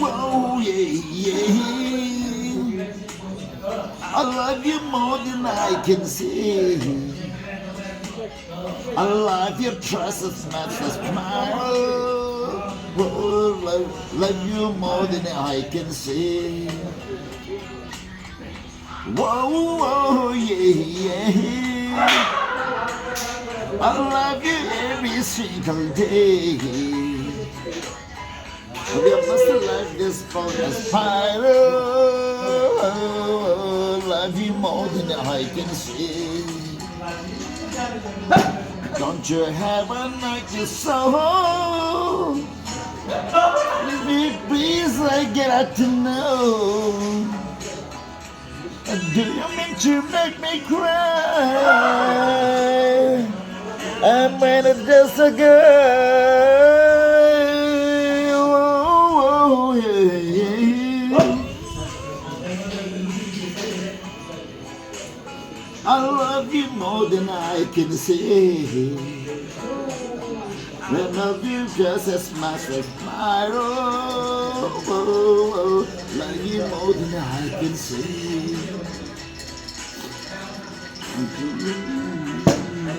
Whoa, yeah. I love you more than I can see. I love your trust as much as smile. Whoa, love you more than I can see. Whoa, whoa, yeah. I love you every single day. We must love this for a spiral. Love you more than I can see. Don't you have a nice soul? Please, I get to know. Do you mean to make me cry? I'm just a girl. Oh, yeah. I love you more than I can say. I love you just as much as my own. Love you more than I can say.